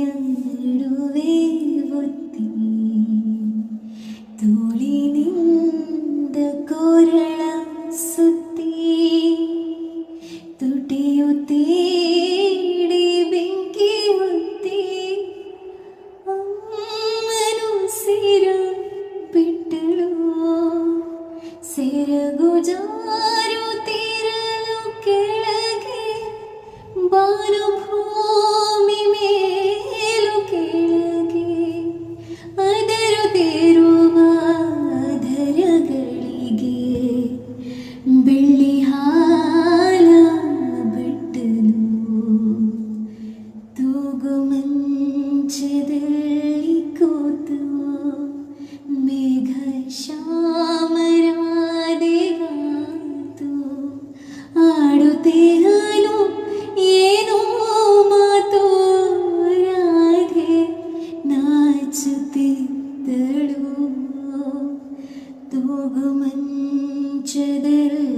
ಮುಖವೈದೆಯಡುವೆ ಒತ್ತಿ ತೋಳಿನಿಂದ ಕೋರಳ ಸುತ್ತಿ ತುಟಿಯುತ್ತೀಡಿ ಬೆಂಕಿ ಹೊತ್ತಿ ಅಮ್ಮನು ಸಿರ ಬಿಟ್ಟಳು ಸೆರಗು ಜಾರುತ್ತಿರಲು ಕೆಳಗೆ ಬಾನುಭೂಮಿ ಮೇಲು ಕೆಳಗೆ ಅದರುತ್ತಿರುವ ಧರಗಳಿಗೆ ಬೆಳ್ಳಿ ಹಾಲ ಬಿಟ್ಟಲು ತೂಗು ಮಂಚದಲ್ಲಿ ಕೂತು ಮೇಘ ಶ್ಯಾಮರಾದೆಗಾತು ಆಡುತ್ತೇನು ಏನೋ ಮಾತು ರಾಧೆ ನಾಚುತ್ತಿದ್ದಳು ತೂಗು ಮಂಚದಲ್ಲಿ